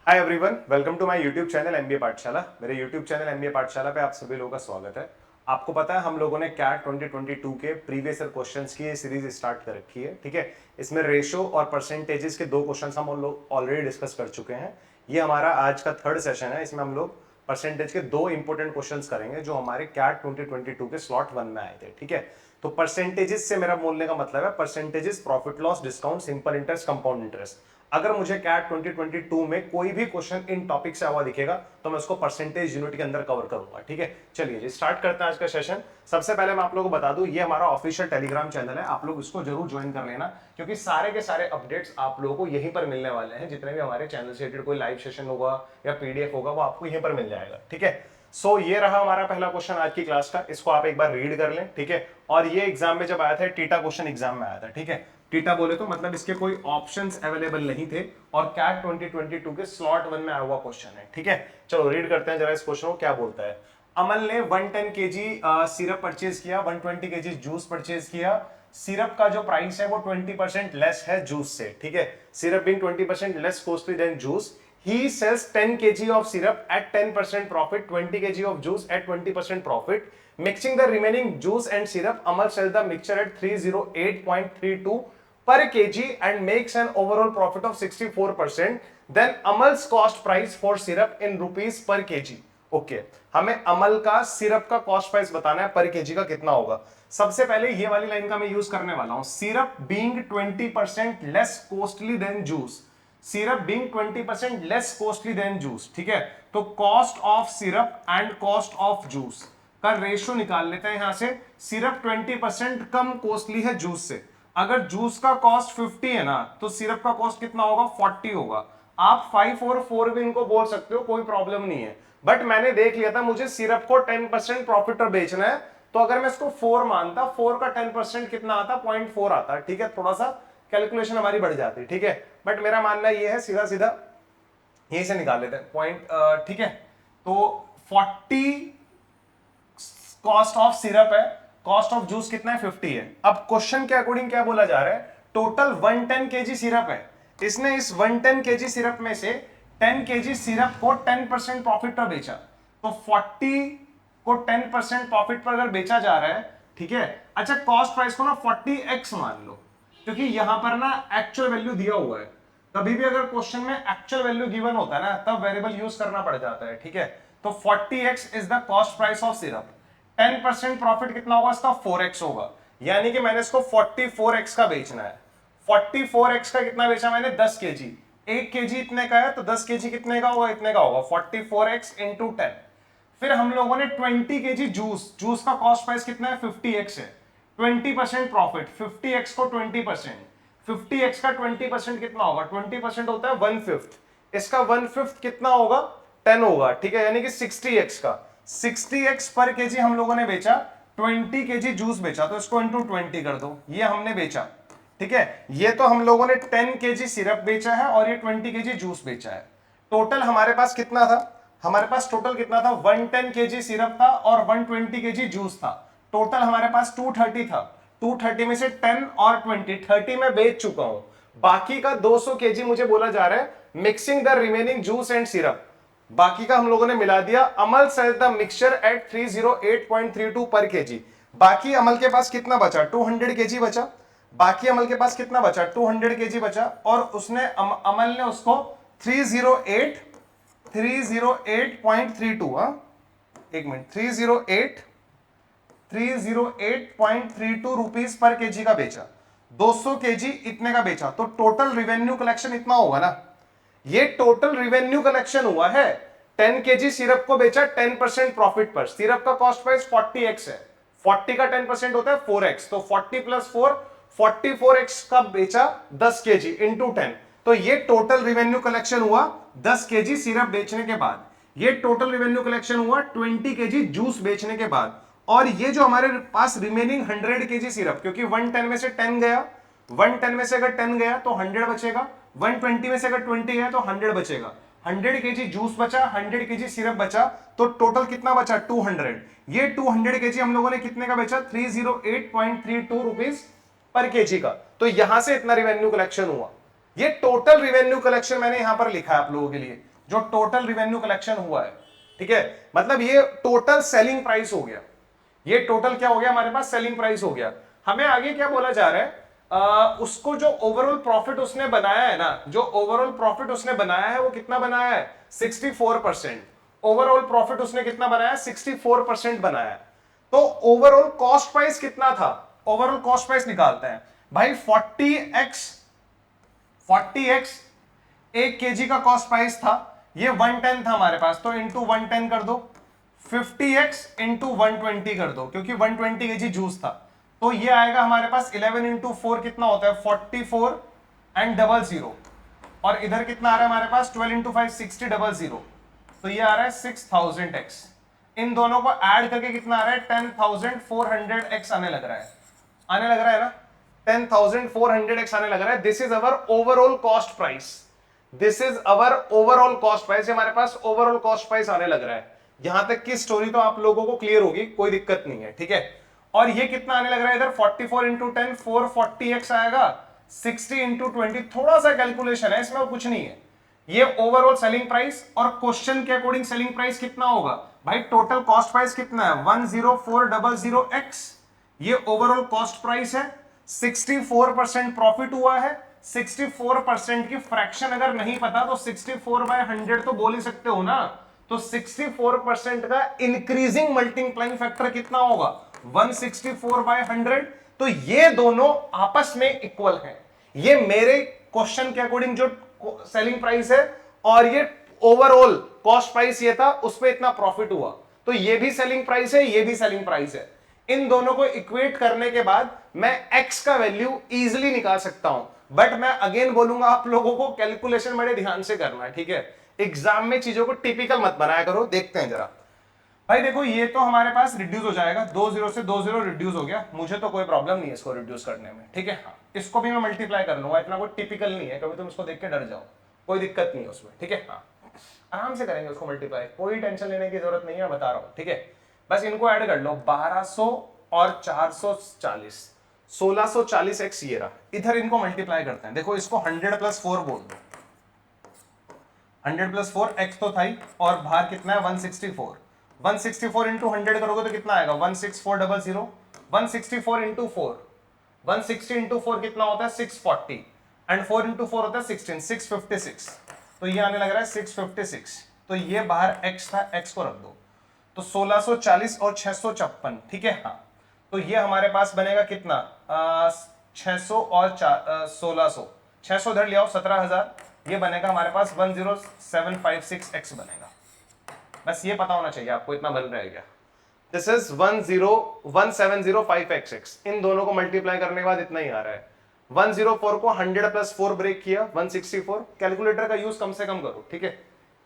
Hi everyone, welcome to my YouTube channel MBA Pathshala. मेरे YouTube channel MBA पाठशाला पे आप सभी लोगों का स्वागत है। आपको पता है हम लोगों ने कैट 2022 के प्रीवियस ईयर क्वेश्चंस की सीरीज स्टार्ट कर रखी है। ठीक है, इसमें रेशो और परसेंटेजेस के दो क्वेश्चंस हम लोग ऑलरेडी डिस्कस कर चुके हैं। ये हमारा आज का थर्ड सेशन है। इसमें हम लोग परसेंटेज के दो इंपॉर्टेंट क्वेश्चंस करेंगे जो हमारे कैट 2022 के स्लॉट 1 में आए थे। ठीक है, तो परसेंटेजेस से मेरा बोलने का मतलब है percentages, profit loss, discount, simple interest, compound interest. अगर मुझे कैट 2022 में कोई भी क्वेश्चन इन टॉपिक से हुआ दिखेगा तो मैं उसको परसेंटेज यूनिट के अंदर कवर करूंगा। ठीक है, चलिए जी स्टार्ट करते हैं आज का सेशन। सबसे पहले मैं आप लोगों को बता दूं, ये हमारा ऑफिशियल टेलीग्राम चैनल है, आप लोग इसको जरूर ज्वाइन कर लेना क्योंकि सारे के सारे अपडेट्स आप लोगों को यहीं पर मिलने वाले हैं। जितने भी हमारे चैनल से रिलेटेड कोई लाइव सेशन होगा या पीडीएफ होगा वो आपको यहीं पर मिल जाएगा। ठीक है, सो ये रहा हमारा पहला क्वेश्चन आज की क्लास का, इसको आप एक बार रीड कर लें। ठीक है, और ये एग्जाम में जब आया था, टीटा क्वेश्चन एग्जाम में आया था। ठीक है, टीटा बोले तो मतलब इसके कोई ऑप्शंस अवेलेबल नहीं थे और कैट 2022 के स्लॉट 1 में आया हुआ क्वेश्चन है। ठीक है, चलो रीड करते हैं जरा इस क्वेश्चन को क्या बोलता है। अमल ने 110 केजी सिरप परचेज किया, 120 केजी जूस परचेज किया। सिरप का जो प्राइस है वो 20% लेस है जूस से। ठीक है, syrup being 20% less costly than juice, he sells 10 kg of syrup at 10% profit, 20 kg of juice at 20% profit. Mixing the remaining juice and syrup, Amal sells the mixture at 308.32 per kg and makes an overall profit of 64%. Then Amal's cost price for syrup in rupees per kg. Okay, हमें अमल का syrup का cost price बताना है पर KG का कितना होगा। सबसे पहले ये वाली लाइन का मैं यूज करने वाला हूं, syrup being 20% less costly than juice. Syrup being 20% less costly than juice. ठीक है, तो cost of syrup and cost of juice का रेशो निकाल लेते हैं यहां से। सिरप 20% कम कॉस्टली है जूस से। अगर जूस का कॉस्ट 50 है ना तो सिरप का कॉस्ट कितना होगा, 40 होगा। आप 5 और 4 भी इनको बोल सकते हो, कोई प्रॉब्लम नहीं है, बट मैंने देख लिया था मुझे सिरप को 10% प्रॉफिट पर बेचना है, तो अगर मैं इसको 4 मानता, 4 का 10% कितना आता, 0.4 आता। ठीक है, थोड़ा सा कैलकुलेशन हमारी बढ़ जाती है। ठीक है, बट मेरा मानना ये है सीधा सीधा यहीं से निकाल लेते हैं पॉइंट। ठीक है, तो 40 कॉस्ट ऑफ सिरप है, कॉस्ट ऑफ जूस कितना है, 50 है। अब क्वेश्चन के अकॉर्डिंग क्या बोला जा रहा है, टोटल 110 केजी सिरप है। इसने इस 110 केजी सिरप में से 10 केजी सिरप को 10% प्रॉफिट पर बेचा, तो 40 को 10% प्रॉफिट पर अगर बेचा जा रहा है, ठीक है। अच्छा, कॉस्ट प्राइस को ना 40x मान लो, क्योंकि यहां पर ना एक्चुअल वैल्यू दिया हुआ है। कभी भी अगर क्वेश्चन में एक्चुअल वैल्यू गिवन होता है ना तब वेरिएबल यूज करना पड़ जाता है। ठीक है, तो 40x is the cost price of syrup. 10% profit कितना होगा इसका, 4x होगा, यानी कि मैंने इसको 44x का बेचना है। 44x का कितना बेचा मैंने, 10 केजी। 1 केजी इतने का है तो 10 केजी कितने का होगा, इतने का होगा, 44x इंटू 10। फिर हम लोगों ने 20 केजी जूस, जूस का कॉस्ट प्राइस कितना है, 50x है। 20% प्रॉफिट, 50x को 20%, 50x का 20% कितना होगा, 20% होता है 1/5, इसका 1/5 कितना होगा, 10 होगा। ठीक है, यानी कि 60x का 60x पर केजी हम लोगों ने बेचा। 20 केजी जूस बेचा तो इसको इंटू 20 कर दो, ये हमने बेचा। ठीक है, ये तो हम लोगों ने 10 केजी सिरप बेचा है और ये 20 केजी जूस बेचा है। टोटल हमारे पास कितना था, हमारे पास टोटल कितना था, 110 केजी सिरप था और 120 केजी जूस था। टोटल हमारे पास 230 था। 230 में से 10 और 20, 30 में बेच चुका हूं, बाकी का 200 केजी मुझे बोला जा रहा है mixing the remaining juice and syrup, बाकी का हम लोगों ने मिला दिया। अमल सेल्स द मिक्सचर एट 308.32 पर केजी। बाकी अमल के पास कितना बचा, 200 केजी बचा। बाकी अमल के पास कितना बचा, 200 केजी बचा, और उसने अमल ने उसको 308.32, एक मिनट, 308.32 रुपीज पर केजी का बेचा। 200 केजी इतने का बेचा, तो टोटल रिवेन्यू कलेक्शन इतना होगा ना, ये टोटल रिवेन्यू कलेक्शन हुआ है। 10 केजी सिरप को बेचा 10% प्रॉफिट पर, सिरप का कॉस्ट प्राइस 40x है, 40 का 10% होता है 4x, तो 40 प्लस 4, 44x का बेचा 10 केजी इंटू 10, तो ये टोटल रिवेन्यू कलेक्शन हुआ 10 केजी सिरप बेचने के बाद। ये टोटल रिवेन्यू कलेक्शन हुआ 20 केजी जूस बेचने के बाद। और ये जो हमारे पास रिमेनिंग 100 केजी सिरप, क्योंकि 110 में से 10 गया, 110 में से अगर 10 गया तो 100 बचेगा, 120 में से अगर 20 गया तो 100 बचेगा। 100 केजी जूस बचा, 100 केजी सिरप बचा, तो टोटल कितना बचा, 200। ये 200 केजी हम लोगों ने कितने का बेचा, 308.32 रुपीज पर केजी का। तो यहां से इतना रिवेन्यू कलेक्शन हुआ। ये टोटल रिवेन्यू कलेक्शन मैंने यहां पर लिखा है आप लोगों के लिए। जो टोटल रिवेन्यू कलेक्शन हुआ है, ठीक है, मतलब ये टोटल सेलिंग प्राइस हो गया, ये टोटल क्या हो गया हमारे पास, सेलिंग प्राइस हो गया। हमें आगे क्या बोला जा रहा है, उसको जो ओवरऑल प्रॉफिट उसने बनाया है ना, जो ओवरऑल प्रॉफिट उसने बनाया है वो कितना बनाया है, 64%। ओवरऑल प्रॉफिट उसने कितना बनाया है, 64% बनाया है। तो ओवरऑल कॉस्ट प्राइस कितना था, ओवरऑल कॉस्ट प्राइस निकालते हैं भाई। 40x एक केजी का कॉस्ट प्राइस था, ये 110 था हमारे पास, तो इंटू 110 कर दो। 50x इंटू 120 कर दो, क्योंकि 120 केजी जूस था, तो ये आएगा हमारे पास 11 इंटू 4 कितना होता है, 44 एंड 00। और इधर कितना आ रहा है हमारे पास, 12 इंटू 5 60 00, तो ये आ रहा है 6000x। इन दोनों को ऐड करके कितना आ रहा है, 10400x आने लग रहा है, आने लग रहा है ना, 10400x आने लग रहा है। This is our overall cost price, this is our overall cost price, हमारे पास ओवरऑल कॉस्ट प्राइस आने लग रहा है। यहां तक की स्टोरी तो आप लोगों को क्लियर होगी, कोई दिक्कत नहीं है, ठीक है। और ये कितना आने लग रहा है इधर, 44 इंटू 10 440x आएगा, 60 इंटू 20, थोड़ा सा कैलकुलेशन है इसमें, कुछ नहीं है। ये ओवरऑल सेलिंग प्राइस, और क्वेश्चन के अकॉर्डिंग सेलिंग प्राइस कितना होगा भाई, टोटल कॉस्ट प्राइस कितना है, 10400x, ये ओवरऑल कॉस्ट प्राइस है। 64% प्रॉफिट हुआ है, 64% की फ्रैक्शन अगर नहीं पता तो 64/100 तो बोल ही सकते हो ना, तो 64% का इंक्रीजिंग मल्टीप्लाइंग फैक्टर कितना होगा, 164/100। तो ये दोनों आपस में इक्वल हैं, ये मेरे क्वेश्चन के अकॉर्डिंग जो सेलिंग प्राइस है, और ये ओवरऑल कॉस्ट प्राइस ये था, उस पर इतना प्रॉफिट हुआ, तो ये भी सेलिंग प्राइस है, ये भी सेलिंग प्राइस है। इन दोनों को इक्वेट करने के बाद मैं x का वैल्यू इजीली निकाल सकता हूं, बट मैं अगेन बोलूंगा आप लोगों को कैलकुलेशन बड़े ध्यान से करना है, ठीक है। एग्जाम में चीजों को टिपिकल मत बनाया करो। देखते हैं जरा भाई, देखो ये तो हमारे पास रिड्यूस हो जाएगा, 20 से 20 रिड्यूस हो गया, मुझे तो कोई प्रॉब्लम नहीं है इसको रिड्यूस करने में, ठीक है। हाँ, इसको भी मैं मल्टीप्लाई कर लूंगा, इतना कोई टिपिकल नहीं है, कभी तुम इसको देख के डर जाओ, कोई दिक्कत नहीं है उसमें, ठीक है। हाँ, आराम से करेंगे उसको मल्टीप्लाई, कोई टेंशन लेने की जरूरत नहीं है, बता रहा हूं, ठीक है। बस इनको ऐड कर लो, 1200 और 440, 1640x ये रहा, इधर इनको मल्टीप्लाई करते हैं। देखो इसको 100 प्लस 4 बोल दो, 100 प्लस 4 x तो था ही, और बाहर कितना है 164, 164 इंटू 100 करोगे तो कितना आएगा 16400, 164 इंटू 4, 160 इंटू 4 कितना होता है 640, एंड 4 इंटू 4 होता है 16, 656, तो ये आने लग रहा है 656। तो ये बाहर x था, x को रख दो, तो 1640 और 656, ठीक है। हाँ, तो ये हमारे पास बनेगा कितना, 600 और 1600, 600 इधर ले आओ, 17000, ये बनेगा हमारे पास 10756x बनेगा। बस ये पता होना चाहिए आपको, इतना बन रहेगा। दिस इज 10705xx, इन दोनों को मल्टीप्लाई करने के बाद इतना ही आ रहा है। 104 को 100 प्लस 4 ब्रेक किया, 164। कैलकुलेटर का यूज कम से कम करो, ठीक है,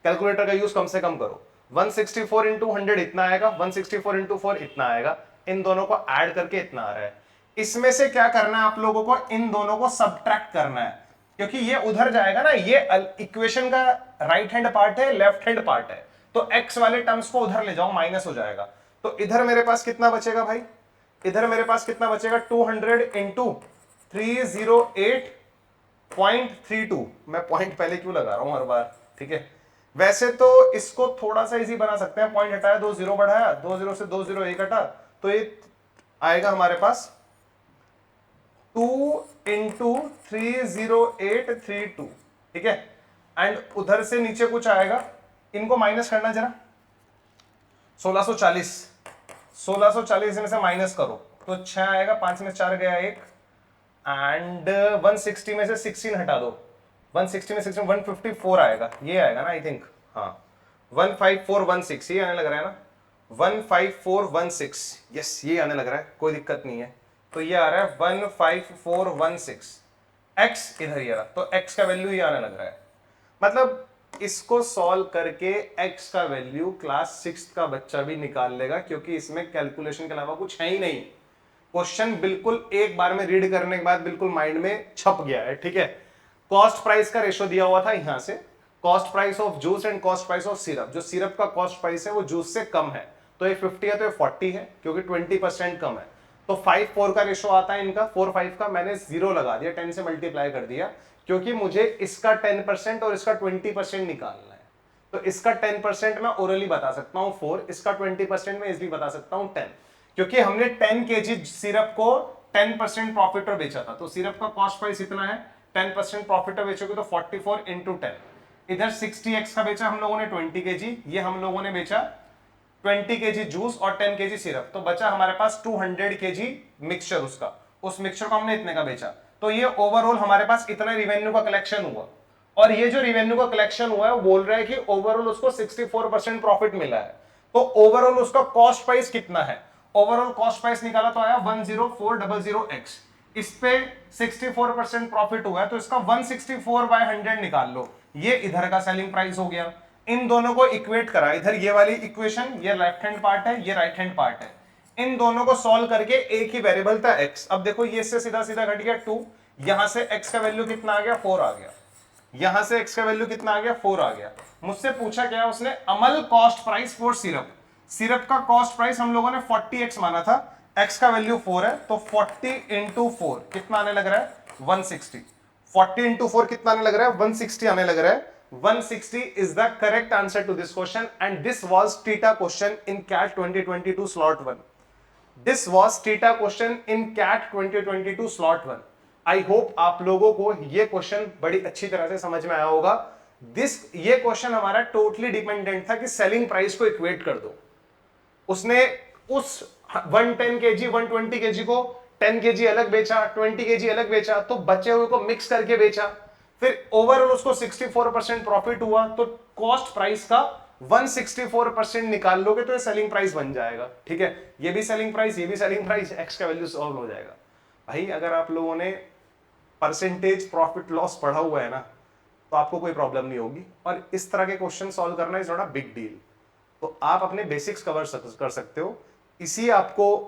कैलकुलेटर का यूज कम से कम करो। 164 इंटू 100 इतना आएगा, 164 इंटू 4 इतना आएगा, इन दोनों को ऐड करके इतना आ रहा है। इसमें से क्या करना है आप लोगों को, इन दोनों को सब्ट्रैक्ट करना है, क्योंकि ये उधर जाएगा ना, ये इक्वेशन का राइट हैंड पार्ट है, लेफ्ट हैंड पार्ट है, तो x वाले टर्म्स को उधर ले जाओ, माइनस हो जाएगा। तो इधर मेरे पास कितना बचेगा भाई, इधर मेरे पास कितना बचेगा, 200 इंटू 308.32। मैं पॉइंट पहले क्यों लगा रहा हूं हर बार, ठीक है। वैसे तो इसको थोड़ा सा इजी बना सकते हैं, पॉइंट हटाया, 2 0 बढ़ाया, 2 0 से 2 0 एक हटा, तो ये आएगा हमारे पास 2 इंटू 30832, ठीक है। एंड उधर से नीचे कुछ आएगा, इनको माइनस करना जरा, 1640 में से माइनस करो तो 6 आएगा, 5 में 4 गया 1, एंड 160 में से 16 हटा दो, 160 में 16 154 आएगा, ये आएगा ना आई थिंक, हाँ 15416, ये आने लग रहा है ना, 15416, यस ये आने लग रहा है, कोई दिक्कत नहीं है। तो ये आ रहा है 15416, x इधर ये रहा, तो x का वैल्यू ये आने लग रहा है। मतलब इसको सॉल्व करके x का वैल्यू क्लास 6 का बच्चा भी निकाल लेगा, क्योंकि इसमें कैलकुलेशन के अलावा कुछ है ही नहीं। क्वेश्चन बिल्कुल एक बार में रीड करने के बाद बिल्कुल माइंड में छप गया है, ठीक है। कॉस्ट प्राइस का रेशो दिया हुआ था यहां से, cost price of juice and cost price of syrup, जो सिरप का कॉस्ट प्राइस है वो जूस से कम है, तो ये 50 है तो ये 40 है, क्योंकि 20% कम है। तो 5-4 का रेशो आता है इनका, 4-5 का, मैंने 0 लगा दिया, 10 से मल्टीप्लाई कर दिया, क्योंकि मुझे इसका 10% और इसका 20% निकालना है। तो इसका 10% मैं ओरली बता सकता हूं 4, इसका 20% मैं इजिली बता सकता हूं 10, क्योंकि हमने 10 केजी सिरप को 10% प्रॉफिट पर बेचा था। तो सिरप का कॉस्ट प्राइस इतना है, 10% प्रॉफिट पर बेचोगे तो 44 इंटू 10। इधर 60x का बेचा हम लोगों ने 20 केजी, ये हम लोगों ने बेचा 20 केजी जूस और 10 केजी सिरप, तो बचा हमारे पास 200 केजी मिक्सचर। उसका उस मिक्सचर को हमने इतने का बेचा, तो ये ओवरऑल हमारे पास इतना रिवेन्यू का कलेक्शन हुआ। और ये जो रिवेन्यू का कलेक्शन हुआ है वो बोल रहा है कि ओवरऑल उसको 64% प्रॉफिट मिला है। तो ओवरऑल उसका कॉस्ट प्राइस कितना है, ओवरऑल कॉस्ट प्राइस निकाला तो आया 10400x, इस पे 64% प्रॉफिट हुआ है, तो इसका 164/100 निकाल लो, ये इधर का सेलिंग प्राइस हो गया। इन दोनों को इक्वेट करा, इधर ये वाली इक्वेशन, ये लेफ्ट हैंड पार्ट है, ये राइट हैंड पार्ट है, इन दोनों को सॉल्व करके एक ही वेरिएबल था x। अब देखो ये से सीधा सीधा घट गया 2, यहां से x का वैल्यू कितना आ गया 4 आ गया, यहां से x का वैल्यू कितना आ गया 4 आ गया। मुझसे पूछा क्या उसने, Amal cost price for syrup, syrup का कॉस्ट प्राइस हम लोगों ने 40x माना था, x का वैल्यू 4 है, तो 40 इंटू 4 कितना आने लग रहा है 160, 40 इंटू 4 कितना आने लग रहा है 160 आने लग रहा है। 160 is the correct answer to this question and this was TETA question in CAT 2022 slot 1. This was TETA question in CAT 2022 slot 1. I hope आप लोगों को ये क्वेश्चन बड़ी अच्छी तरह से समझ में आया होगा। ये क्वेश्चन हमारा टोटली डिपेंडेंट था कि सेलिंग प्राइस को इक्वेट कर दो। उसने उस 110 केजी 120 केजी को 10 केजी अलग बेचा, 20 केजी अलग बेचा, तो बचे हुए को मिक्स करके बेचा, फिर ओवरऑल उसको 64% प्रॉफिट हुआ, तो कॉस्ट प्राइस का 164% निकाल लोगे तो ये सेलिंग प्राइस बन जाएगा। ठीक है, ये भी सेलिंग प्राइस, ये भी सेलिंग प्राइस, एक्स का वैल्यू सॉल्व हो जाएगा। भाई अगर आप लोगों ने परसेंटेज प्रॉफिट लॉस पढ़ा हुआ है ना, तो आपको कोई प्रॉब्लम नहीं होगी, और इस तरह के क्वेश्चन सॉल्व करना is not a big deal. तो आप अपने बेसिक्स कवर कर सकते हो। इसी आपको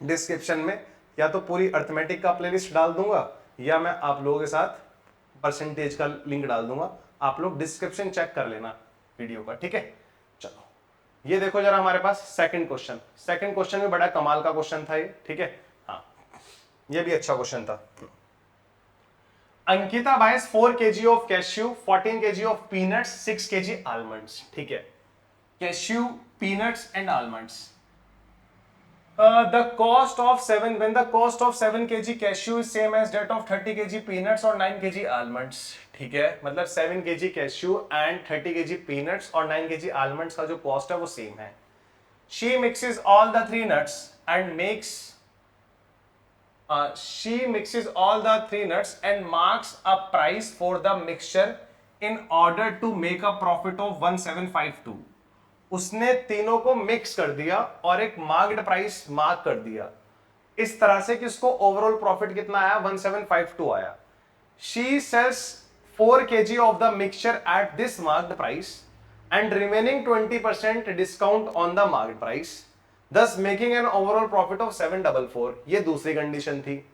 डिस्क्रिप्शन में या तो पूरी अर्थमेटिक का प्लेलिस्ट डाल दूंगा, या मैं आप लोगों के साथ परसेंटेज का लिंक डाल दूंगा, आप लोग डिस्क्रिप्शन चेक कर लेना वीडियो का। ठीक है, चलो ये देखो जरा हमारे पास सेकंड क्वेश्चन। सेकंड क्वेश्चन में बड़ा कमाल का क्वेश्चन था ये। ठीक है, हाँ ये भी अच्छा क्वेश्चन था। Ankita buys 4 kg of cashew, 14 kg of peanuts, 6 kg almonds. ठीक है, cashew, peanuts and almonds. The cost of 7 kg cashew is same as that of 30 kg peanuts और 9 kg almonds। ठीक है, मतलब 7 kg cashew and 30 kg peanuts और 9 kg almonds का जो cost है वो सेम है। She mixes all the three nuts and marks a price for the mixture in order to make a profit of 1752। उसने तीनों को मिक्स कर दिया और एक मार्क्ड प्राइस मार्क कर दिया, इस तरह से कि उसको ओवरऑल प्रॉफिट कितना आया 1752 आया। She sales 4 kg of the mixture at this marked price and remaining 20% discount on the marked price, thus making an overall profit of 744। ये दूसरी कंडीशन थी।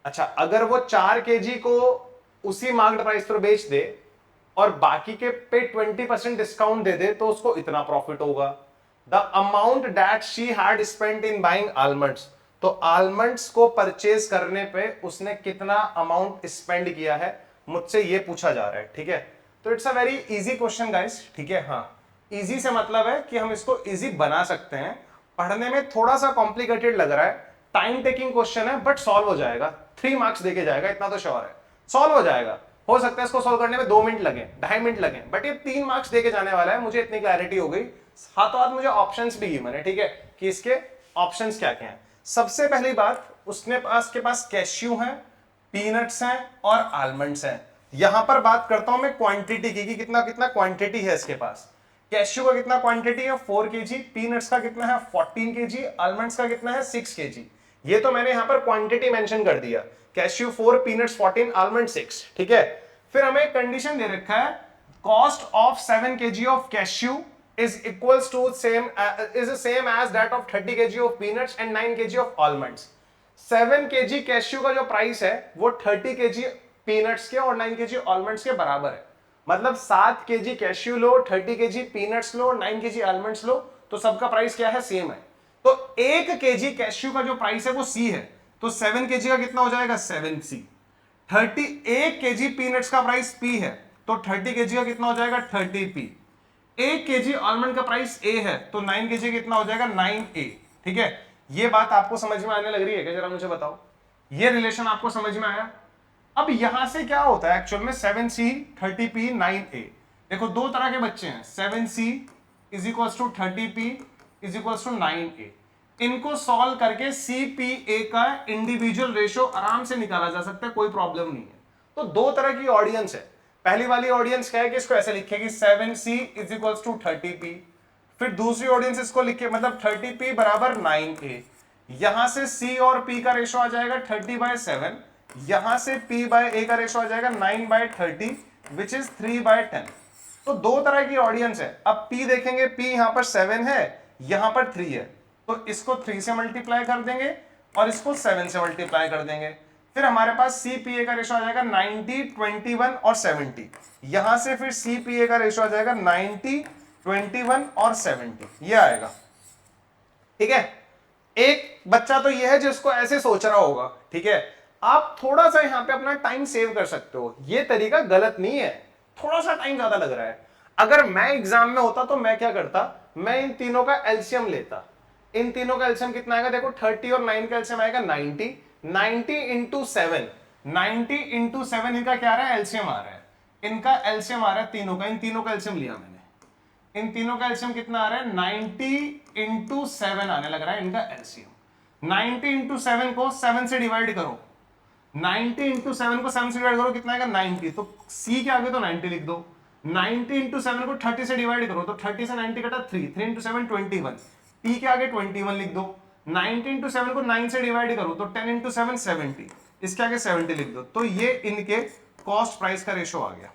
अच्छा, अगर वो 4 kg को उसी मार्क्ड प्राइस पर बेच दे और बाकी के पे 20% डिस्काउंट दे दे, तो उसको इतना प्रॉफिट होगा। The amount that she had spent in buying almonds, तो आलमंड्स को परचेज करने पे उसने कितना अमाउंट स्पेंड किया है, मुझसे ये पूछा जा रहा है। ठीक है, तो it's a very easy question guys. ठीक है, हाँ इजी से मतलब है कि हम इसको इजी बना सकते हैं। पढ़ने में थोड़ा सा कॉम्प्लिकेटेड लग रहा है, टाइम टेकिंग क्वेश्चन है, बट सॉल्व हो जाएगा। 3 मार्क्स देके जाएगा, इतना तो श्योर है, सॉल्व हो जाएगा। हो सकता है इसको सॉल्व करने में 2 मिनट लगे, 2.5 मिनट लगे, बट ये 3 मार्क्स देके जाने वाला है। मुझे इतनी क्लैरिटी हो गई, हाथों हाथ मुझे ऑप्शंस भी मैंने, ठीक है, कि इसके ऑप्शंस क्या क्या हैं। सबसे पहली बात, उसने के पास कैश्यू हैं, पीनट्स हैं और आलमंड्स हैं। यहां पर बात करता हूं मैं क्वांटिटी की, कि कितना कितना क्वांटिटी है इसके पास। कैश्यू का कितना क्वांटिटी है 4 kg, पीनट्स का कितना है 14 kg, आलमंड्स का कितना है 6 kg। ये तो मैंने यहां पर क्वांटिटी मेंशन कर दिया, कैश्यू 4, पीनट्स 14, आलमंड 6। ठीक है, फिर हमें एक कंडीशन दे रखा है, cost of 7 kg of cashew is equals to same as that of 30 kg of peanuts and 9 kg of almonds। 7 kg cashew का जो प्राइस है वो 30 kg पीनट्स के और 9 kg almonds के बराबर है। मतलब 7 kg कैश्यू लो, 30 kg पीनट्स लो, 9 kg almonds लो, तो सबका प्राइस क्या है, सेम है। तो 1 kg कैश्यू का जो प्राइस है वो C है, तो 7 kg का कितना हो जाएगा 7C। 38 kg पीनट्स का प्राइस P है, तो 30 केजी का कितना हो जाएगा 30p। 1 केजी आलमंड का प्राइस A है तो 9 केजी कितना हो जाएगा 9A। ठीक है, ये बात आपको समझ में आने लग रही है क्या, जरा मुझे बताओ, ये रिलेशन आपको समझ में आया। अब यहां से क्या होता है एक्चुअल में 7C 30p 9A। देखो दो तरह के बच्चे हैं, 7C is equal to 30p is equal to 9A। इनको सॉल्व करके CPA का इंडिविजुअल रेशियो आराम से निकाला जा सकता है, कोई प्रॉब्लम नहीं है। तो दो तरह की ऑडियंस है। पहली वाली ऑडियंस क्या है कि इसको ऐसे लिखेगी 7C is equal to 30p। फिर दूसरी ऑडियंस इसको लिखे मतलब 30p बराबर 9A। यहां से C और P का रेशो आ जाएगा 30/7, यहां से P/A का रेशो आ जाएगा 9/30 विच इज 3/10। तो दो तरह की ऑडियंस है। अब P देखेंगे, P यहां पर 7 है, यहां पर 3 है, तो इसको 3 से मल्टीप्लाई कर देंगे और इसको 7 से मल्टीप्लाई कर देंगे। फिर हमारे पास CPA का रेशो आ जाएगा 90, 21 और 70। यहां से फिर CPA का रेशो आ जाएगा 90, 21 और 70, ये आएगा। ठीक है, एक बच्चा तो ये है जिसको ऐसे सोच रहा होगा। ठीक है, आप थोड़ा सा यहां पे अपना टाइम सेव कर सकते हो, ये तरीका गलत नहीं है, थोड़ा सा टाइम ज्यादा लग रहा है। अगर मैं एग्जाम में होता तो मैं क्या करता, मैं इन तीनों का एलसीएम लेता। इन तीनों का एलसीएम कितना आएगा, देखो 30 और 9 का एलसीएम आएगा 90, 90 इंटू 7, 90 इंटू 7 इनका क्या आ रहा है एलसीएम आ रहा है, इनका एलसीएम आ रहा है तीनों का, इन तीनों का एलसीएम लिया मैंने, इन तीनों का एलसीएम कितना आ रहा है 90 इंटू 7 आने लग रहा है इनका एलसीएम। 90 इंटू 7 को 7 से डिवाइड करो, 90 इंटू 7 को 7 से डिवाइड करो कितना आएगा 90, तो C के आगे तो 90 लिख दो। 90 इंटू 7 को 30 से डिवाइड करो तो 30 से 90 कटा 3, 3 इंटू 7 21, P के आगे 21 लिख दो। 90 इंटू 7 को 9 से डिवाइड करो तो 10 इंटू 7 70, इसके आगे 70 लिख दो। तो ये इनके कॉस्ट प्राइस का रेशो आ गया,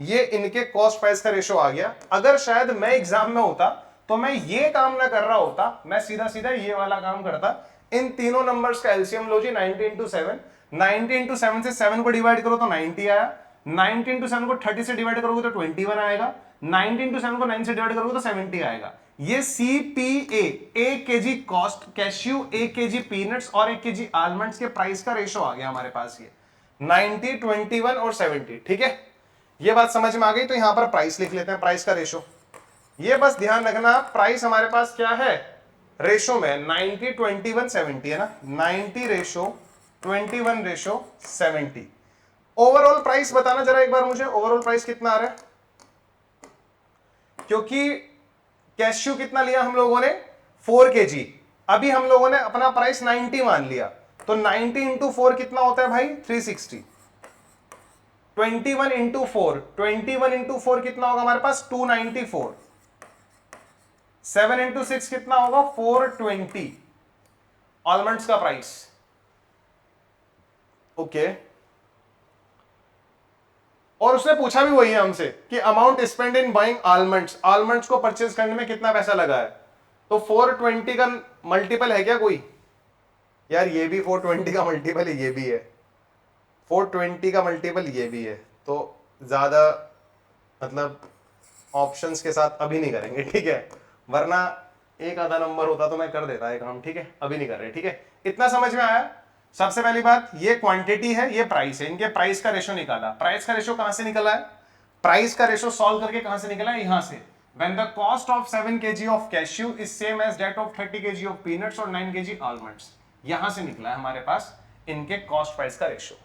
ये इनके कॉस्ट प्राइस का रेशो आ गया। अगर शायद मैं एग्जाम में होता तो मैं ये काम ना कर रहा होता, मैं सीधा सीधा ये वाला काम करता। इन तीनों नंबर्स का एलसीएम लो जी 90 इंटू 7, 90 इंटू 7 से 7 को डिवाइड करो तो 90 आया, 90 इंटू 7 को 30 से डिवाइड करोगे तो 21 आएगा, 90 इंटू 7 को 9 से डिवाइड करोगे तो 70 आएगा। ये CPA 1 KG cost cashew, 1 KG peanuts और 1 केजी आलमंड्स के प्राइस का रेशो आ गया हमारे पास, ये 90, 21 और 70। ठीक है, ये बात समझ में आ गई। तो यहां पर प्राइस लिख लेते हैं, प्राइस का रेशो। ये बस ध्यान रखना, प्राइस हमारे पास क्या है रेशो में 90, 21, 70 है ना, 90 रेशो 21 रेशो 70। ओवरऑल प्राइस बताना जरा एक बार मुझे, ओवरऑल प्राइस कितना आ रहा है, क्योंकि कैश्यू कितना लिया हम लोगों ने 4 केजी, अभी हम लोगों ने अपना प्राइस 90 मान लिया, तो 90 इंटू 4 कितना होता है भाई 360, 21 इंटू 4, 21 इंटू 4 कितना होगा हमारे पास 294, 7 इंटू 6 कितना होगा 420 आलमंड्स का प्राइस। ओके, और उसने पूछा भी वही है हमसे कि amount spend in buying almonds, almonds को परचेज करने में कितना पैसा लगा है। तो 420 का मल्टीपल है क्या कोई, यार ये भी 420 का मल्टीपल है, ये भी है 420 का मल्टीपल, ये भी है। तो ज्यादा मतलब ऑप्शंस के साथ अभी नहीं करेंगे, ठीक है, वरना एक आधा नंबर होता तो मैं कर देता है काम। ठीक है, अभी नहीं कर रहे। ठीक है, इतना समझ में आया। सबसे पहली बात, ये क्वांटिटी है, ये प्राइस है, इनके प्राइस का रेशो निकाला। प्राइस का रेशो कहां से निकला है, प्राइस का रेशो सॉल्व करके कहां से निकला है, यहां से। When the cost of 7 kg of cashew is same as that of 30 kg of peanuts और 9 kg almonds, यहां से निकला है हमारे पास इनके कॉस्ट प्राइस का ratio.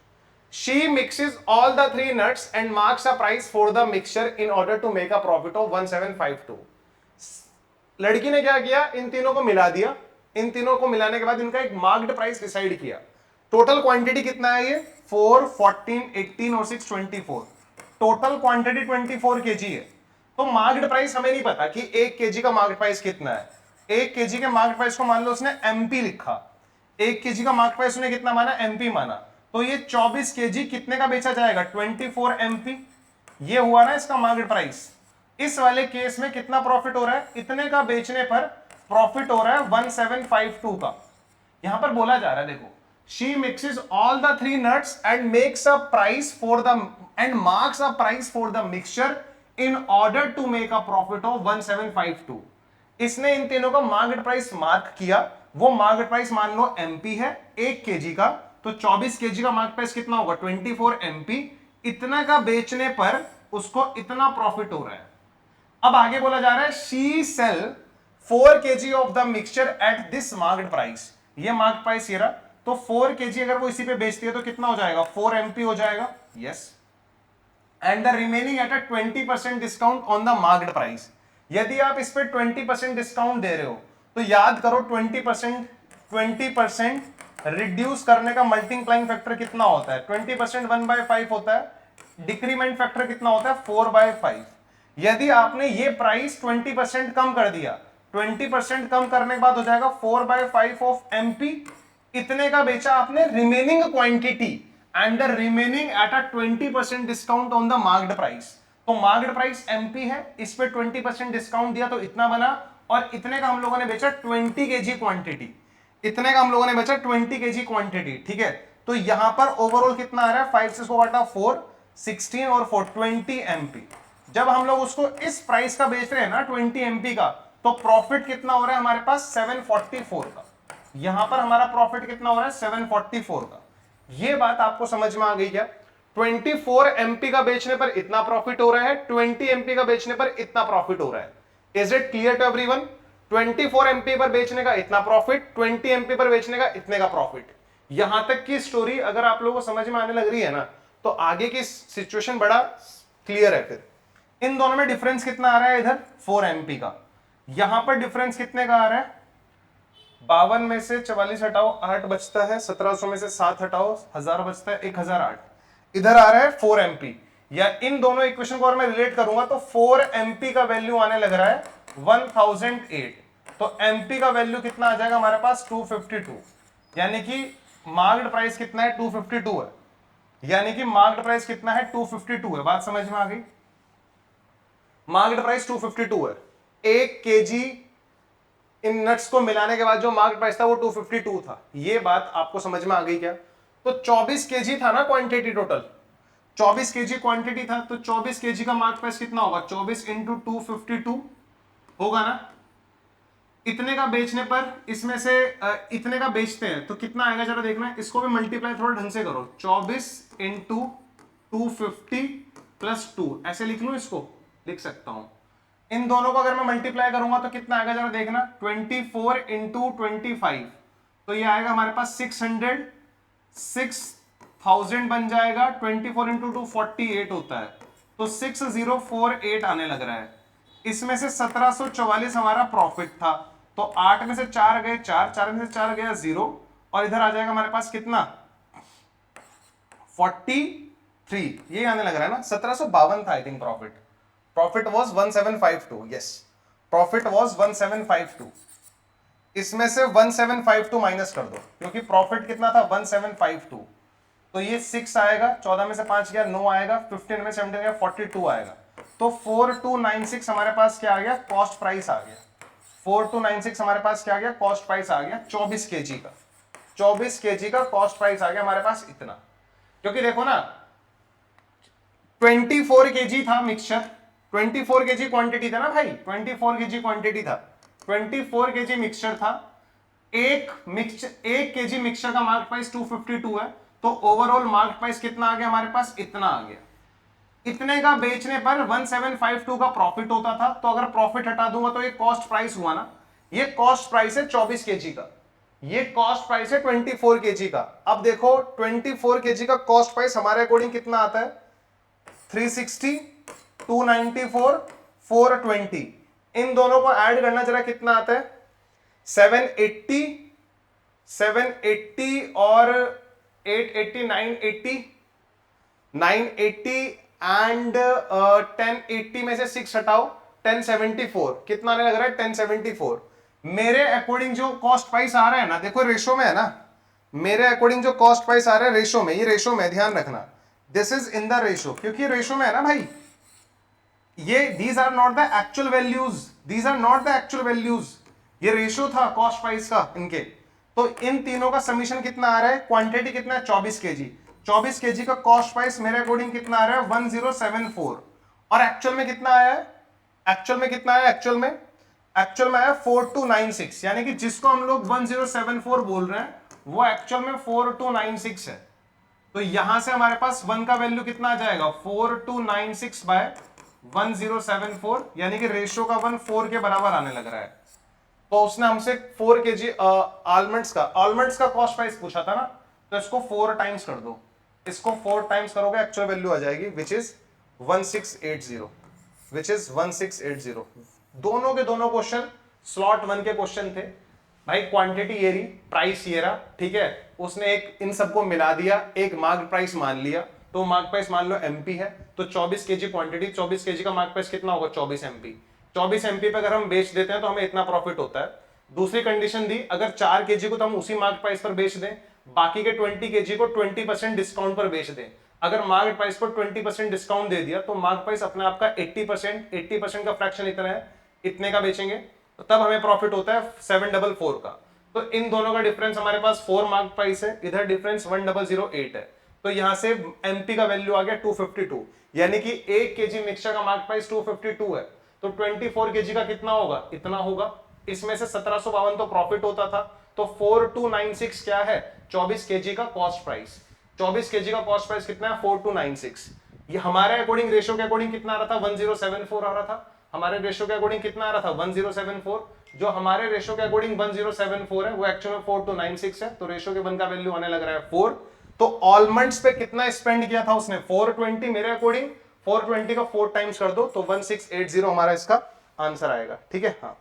She mixes all the 3 nuts and marks a price for the mixture in order to make a profit of 1752। लड़की ने क्या किया, इन तीनों को मिला दिया, इन तीनों को मिलाने के बाद इनका एक मार्क्ड प्राइस डिसाइड किया। टोटल क्वांटिटी कितना है, ये 4, 14, 18 और 6 24, टोटल क्वांटिटी 24 केजी है। तो मार्क्ड प्राइस हमें नहीं पता कि 1 केजी का मार्केट प्राइस कितना है। 1 केजी के मार्केट प्राइस को मान लो उसने MP लिखा, 1 केजी का मार्केट प्राइस उसने कितना माना, MP माना, तो ये 24 केजी कितने का बेचा जाएगा, 24 MP, ये हुआ ना इसका मार्केट प्राइस। इस वाले केस में कितना प्रॉफिट हो रहा है, इतने का बेचने पर प्रॉफिट हो रहा है 1752 का। यहां पर बोला जा रहा है, देखो, she mixes all the 3 nuts and makes a price for the and marks a price for the mixture in order to make a profit of 1752। इसने इन तीनों का मार्केट प्राइस मार्क किया, वो मार्केट प्राइस मान लो MP है 1 KG का, तो 24 KG का मार्केट प्राइस कितना होगा 24 MP, इतना का बेचने पर उसको इतना प्रॉफिट हो रहा है। अब आगे बोला जा रहा है she sell 4 kg of the mixture at this marked price. ये मार्क्ड प्राइस ये रहा, तो 4 kg अगर वो इसी पे बेचती है तो कितना हो जाएगा, 4 MP हो जाएगा। Yes, and the remaining at a 20% discount on the marked price. यदि आप इस पे 20% डिस्काउंट दे रहे हो तो याद करो 20% रिड्यूस करने का मल्टीप्लाइंग फैक्टर कितना होता है, 20% 1/5 होता है, डिक्रीमेंट फैक्टर कितना होता है 4/5। यदि आपने ये प्राइस 20% कम कर दिया, 20% कम करने के बाद हो जाएगा 4/5 ऑफ MP, इतने का बेचा आपने remaining quantity and the remaining at a 20% discount on the marked price. तो मार्क्ड प्राइस MP है, इस पे 20% डिस्काउंट दिया तो इतना बना, और इतने का हम लोगों ने बेचा 20 kg क्वांटिटी, इतने का हम लोगों ने बेचा 20 kg क्वांटिटी। ठीक है, तो यहां पर ओवरऑल कितना आ रहा है, 5 से इसको काटा 4, 16 और 4 20 MP। जब हम लोग उसको इस प्राइस का बेच रहे हैं ना 20 MP का, तो प्रॉफिट कितना हो रहा है हमारे पास 744 का। यहां पर हमारा प्रॉफिट कितना हो रहा है 744 का। ये बात आपको समझ में आ गई क्या? 24 MP का बेचने पर इतना प्रॉफिट हो रहा है, 20 MP का बेचने पर इतना प्रॉफिट हो रहा है। Is it clear to everyone? 24 MP पर बेचने का इतना प्रॉफिट, 20 MP पर बेचने का इतने का प्रॉफिट। यहां तक की स्टोरी अगर आप लोगों को समझ में आने लग रही है ना, तो आगे की सिचुएशन बड़ा क्लियर है। फिर इन दोनों में डिफरेंस कितना आ रहा है, इधर 4 MP का, यहां पर डिफरेंस कितने का आ रहा है, 52 में से 44 हटाओ 8 बचता है, 1700 में से 7 हटाओ 1000 बचता है 1008। इधर आ रहा है 4 MP। या इन दोनों इक्वेशन को अगर मैं रिलेट करूंगा तो 4 MP का वैल्यू आने लग रहा है 1008। तो MP का वैल्यू कितना आ जाएगा हमारे पास 252, यानी कि मार्क्ड प्राइस कितना है 252 है, यानी कि मार्क्ड प्राइस कितना है 252 है। बात समझ में आ गई? मार्क्ड प्राइस 252 है। 1 kg इन नट्स को मिलाने के बाद जो मार्केट प्राइस था वो 252 था। ये बात आपको समझ में आ गई क्या? तो 24 kg था ना क्वांटिटी, टोटल 24 kg क्वांटिटी था, तो 24 kg का मार्केट प्राइस कितना होगा, 24 इंटू 252 होगा ना। इतने का बेचने पर इसमें से इतने का बेचते हैं तो कितना आएगा जरा देखना, इसको भी मल्टीप्लाई थोड़ा ढंग से करो, 24 इंटू 250 प्लस 2, ऐसे लिख लूं, इसको लिख सकता हूं। इन दोनों को अगर मैं मल्टीप्लाई करूंगा तो कितना आएगा जरा देखना, 24 इंटू 25, तो ये आएगा हमारे पास 6000 बन जाएगा। 24 इंटू 2 48 होता है, तो 6048 आने लग रहा है। इसमें से 1744 हमारा प्रॉफिट था, तो 8 में से 4 गए 4, 4 में से 4 गया 0, और इधर आ जाएगा हमारे पास कितना 43, ये आने लग रहा है ना। 1752 था I think profit, profit was 1752, yes profit was 1752। इसमें से 1752 माइनस कर दो, क्योंकि प्रॉफिट कितना था 1752, तो ये 6 आएगा, 14 में से 5 गया 9 आएगा, 15 में 17 गया 42 आएगा, तो 4296 हमारे पास क्या आ गया, कॉस्ट प्राइस आ गया। 4296 हमारे पास क्या आ गया, कॉस्ट प्राइस आ गया 24 kg का। 24 kg का कॉस्ट प्राइस आ गया हमारे पास इतना। क्योंकि देखो ना 24 kg था मिक्सचर, 24 kg क्वांटिटी था ना भाई, 24 kg क्वांटिटी था, 24 kg मिक्सचर था। एक kg मिक्सचर का मार्केट प्राइस 252 है, तो ओवरऑल मार्केट प्राइस कितना आ गया हमारे पास, इतना आ गया। इतने का बेचने पर 1752 का प्रॉफिट होता था, तो अगर प्रॉफिट हटा दूंगा तो ये कॉस्ट प्राइस हुआ ना। ये कॉस्ट प्राइस है 24 kg का, ये कॉस्ट प्राइस है 24 kg का। अब देखो 24 kg का कॉस्ट प्राइस हमारे अकॉर्डिंग कितना आता है, 360, 294, 420। इन दोनों को ऐड करना जरा कितना आता है, 780, 780 और 880, 980, 980 एंड 1080 में से 6 हटाओ 1074, कितना आने लग रहा है 1074। मेरे अकॉर्डिंग जो कॉस्ट प्राइस आ रहा है ना, देखो रेशो में है ना, मेरे अकॉर्डिंग जो कॉस्ट प्राइस आ रहा है रेशो में, ये रेशो में ध्यान रखना, this is in the ratio, क्योंकि रेशो में है ना भाई, ये these are not the actual values, these are not the actual values, ये रेशो था कॉस्ट प्राइस का इनके। तो इन तीनों का समीशन कितना आ रहा है, क्वांटिटी कितना है 24 kg, 24 kg का कॉस्ट प्राइस मेरे अकॉर्डिंग कितना आ रहा है 1074, और एक्चुअल में कितना आया है, एक्चुअल में कितना आया, एक्चुअल में आया 4296, यानी कि जिसको हम लोग 1074 बोल रहे हैं वो एक्चुअल में 4296 है। तो यहां से हमारे पास 1 का वैल्यू कितना आ जाएगा 4296 बाय 1074, यानी कि रेशियो का 1 4 के बराबर आने लग रहा है। तो उसने हमसे 4 केजी आलमंड्स का कॉस्ट प्राइस पूछा था ना, तो इसको 4 टाइम्स कर दो, इसको 4 टाइम्स करोगे एक्चुअल वैल्यू आ जाएगी विच इज 1680, विच इज 1680। दोनों के दोनों क्वेश्चन स्लॉट 1 के क्वेश्चन थे भाई। क्वांटिटी ये रही, प्राइस ये रहा, ठीक है। उसने एक इन सबको मिला दिया, एक मार्क प्राइस मान लिया, तो मार्क प्राइस मान लो एमपी है, तो 24 केजी क्वांटिटी, 24 केजी का मार्क प्राइस कितना होगा 24 एमपी। 24 एमपी पे अगर हम बेच देते हैं तो हमें इतना प्रॉफिट होता है। दूसरी कंडीशन दी, अगर 4 केजी को तो हम उसी मार्क प्राइस पर बेच दें, बाकी के 20 केजी को 20% डिस्काउंट पर बेच दें। अगर मार्केट प्राइस पर 20% डिस्काउंट दे दिया तो मार्क प्राइस अपने आप का 80% का फ्रैक्शन इतना है, इतने का बेचेंगे, तो तब हमें प्रॉफिट होता है 744 का। तो इन दोनों का डिफरेंस हमारे पास 4 मार्क प्राइस है, इधर डिफरेंस 1008 है। तो यहां से एमपी का वैल्यू आ गया 252, यानी कि 1 केजी मिक्सचर का मार्क प्राइस 252 है। तो 24 केजी का कितना होगा, इतना होगा। इसमें से 1752 तो प्रॉफिट होता था, तो 4296 क्या है 24 केजी का कॉस्ट प्राइस। 24 केजी का कॉस्ट प्राइस कितना है 4296। ये हमारे अकॉर्डिंग रेशियो के अकॉर्डिंग कितना आ रहा था 1074 आ रहा था। हमारे रेशियो के अकॉर्डिंग कितना आ रहा था 1074। जो हमारे रेशियो के अकॉर्डिंग 1074 है वो एक्चुअल में 4296 है, तो रेशियो के 1 का वैल्यू आने लग रहा है 4। तो ऑलमंड्स पे कितना स्पेंड किया था उसने 420, मेरे अकॉर्डिंग 420 का 4 टाइम्स कर दो तो 1680 हमारा इसका आंसर आएगा, ठीक है। हाँ